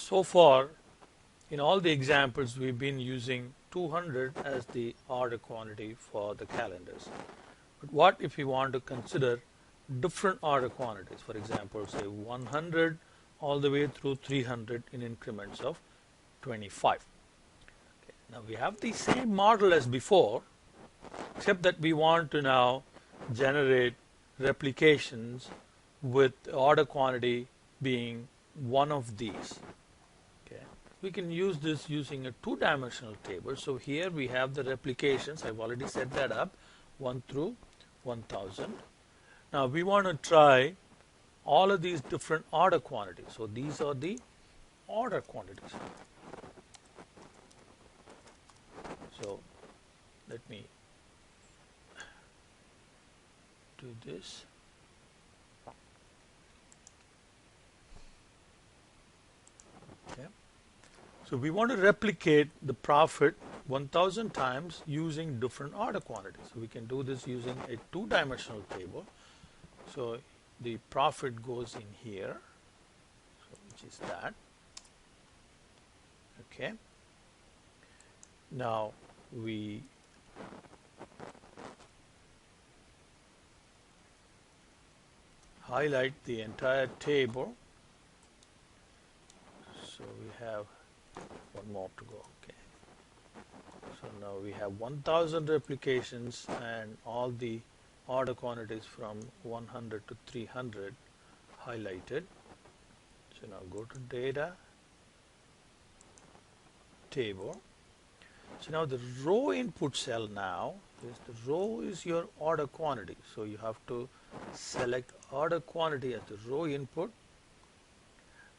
so far in all the examples we've been using 200 as the order quantity for the calendars. But what if we want to consider different order quantities? For example, say 100 all the way through 300 in increments of 25. Okay. Now we have the same model as before, except that we want to now generate replications with order quantity being one of these. Okay. We can use this using a two-dimensional table. So here we have the replications. I've already set that up, 1 through 1000. Now we want to try all of these different order quantities. So these are the order quantities. So let me do this. Okay. So we want to replicate the profit 1000 times using different order quantities. So we can do this using a two-dimensional table. So the profit goes in here, so which is that. Okay. Now we highlight the entire table. So we have one more to go. Okay. So now we have 1000 replications and all the order quantities from 100 to 300 highlighted. So now go to data, table. So now the row input cell now is the row is your order quantity. So you have to select order quantity as the row input,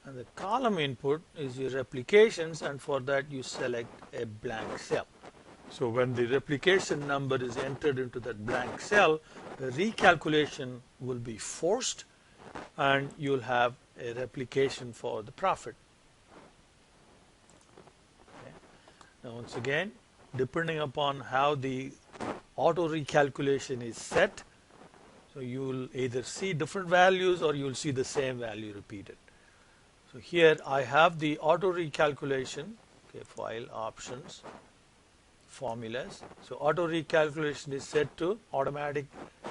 and the column input is your replications, and for that you select a blank cell. So when the replication number is entered into that blank cell, the recalculation will be forced and you'll have a replication for the profit. Okay. Now once again, depending upon how the auto recalculation is set, so you will either see different values or you will see the same value repeated. So here I have the auto recalculation, okay, file options, formulas. So auto recalculation is set to automatic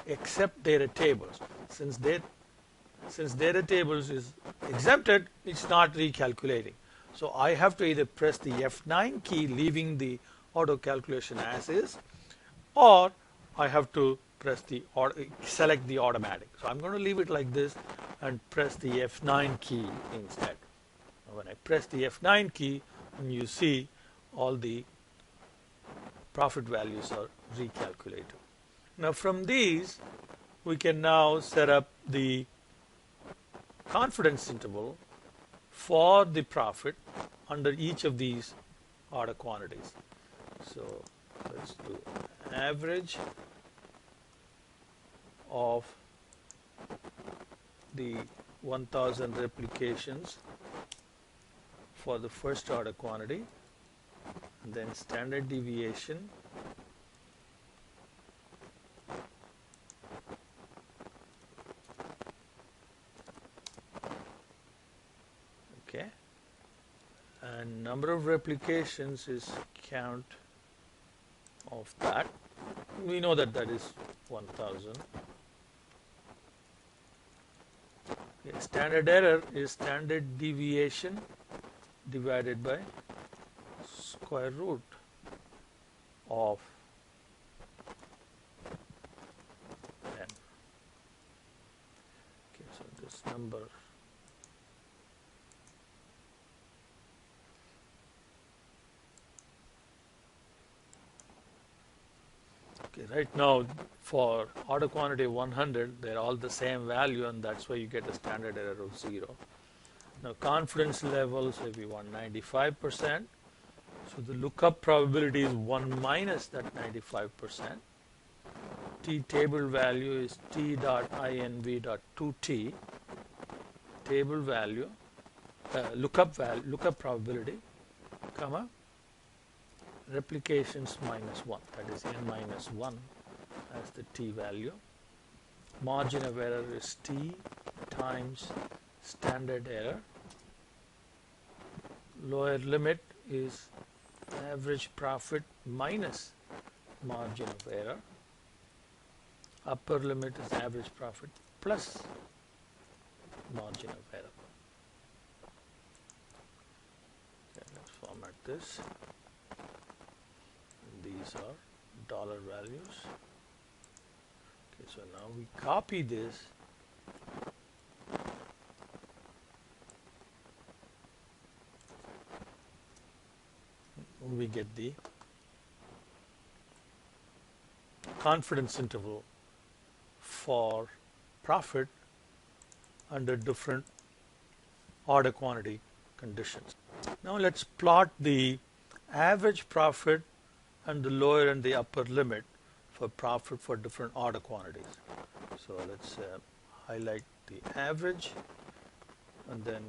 except data tables. Since data tables is exempted, it's not recalculating. So I have to either press the F9 key, leaving the auto calculation as is, or I have to press the select the automatic. So I'm going to leave it like this and press the F9 key instead. When I press the F9 key, and you see all the profit values are recalculated. Now from these, we can now set up the confidence interval for the profit under each of these order quantities. So let's do average of the 1000 replications for the first order quantity, and then standard deviation okay, and number of replications is count of that. We know that that is 1000. Okay. Standard error is standard deviation divided by square root of n. Okay, so this number okay, right now for order quantity 100, they're all the same value, and that's why you get a standard error of 0. Now confidence level, say we want 95%. So the lookup probability is 1 minus that 95%. T table value is t.inv.2t. Table value, lookup probability, comma, replications minus 1. That is n minus 1 as the t value. Margin of error is t times standard error. lower limit is average profit minus margin of error. Upper limit is average profit plus margin of error. Okay, let's format this. These are dollar values. Okay, so now we copy this. We get the confidence interval for profit under different order quantity conditions. Now let's plot the average profit and the lower and the upper limit for profit for different order quantities. So let's highlight the average and then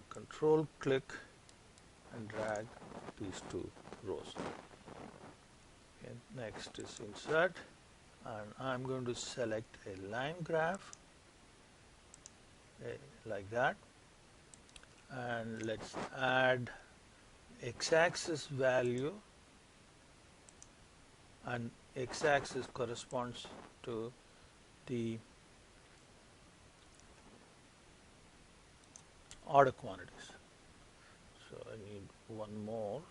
control click and drag these two rows. Okay, next is insert, and I'm going to select a line graph like that, and let's add x-axis value, and x-axis corresponds to the order quantities. So I need one more.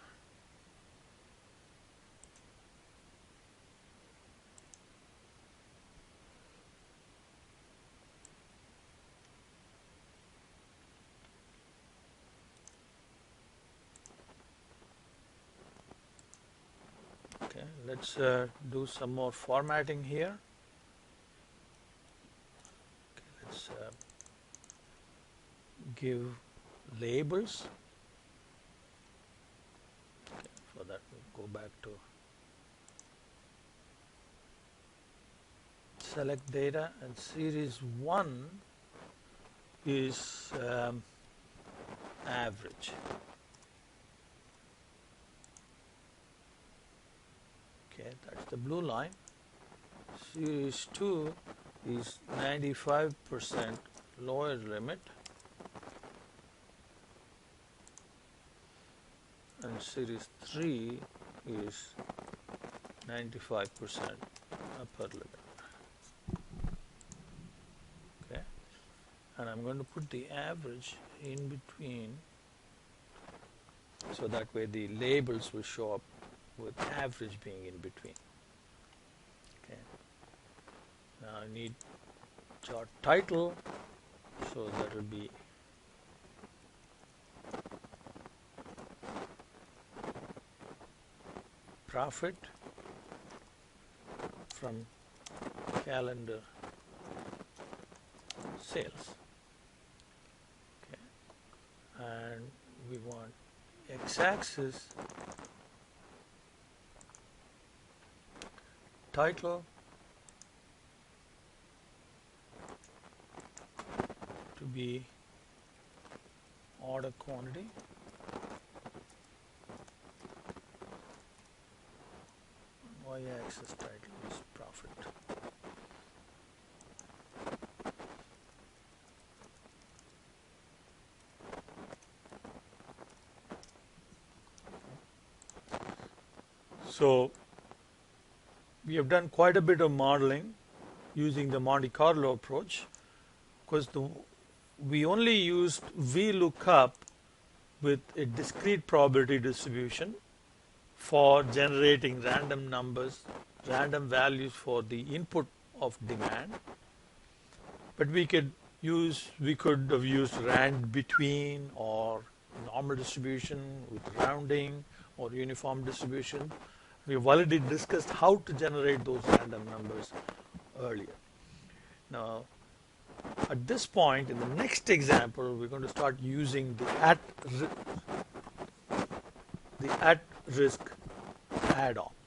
Okay, let's do some more formatting here. Okay, let's give labels. Okay, for that we'll go back to select data, and series 1 is average. Okay, that's the blue line. Series 2 is 95% lower limit, and series 3 is 95% upper limit. Okay, and I'm going to put the average in between, so that way the labels will show up with average being in between. Okay, now I need chart title, so that will be profit from calendar sales. Okay, and we want x-axis title to be order quantity, y-axis title is profit. So we have done quite a bit of modeling using the Monte Carlo approach, because we only used VLOOKUP with a discrete probability distribution for generating random numbers, random values for the input of demand. But we could have used rand between, or normal distribution with rounding, or uniform distribution. We've already discussed how to generate those random numbers earlier. Now, at this point, in the next example, we're going to start using the at-risk add-on.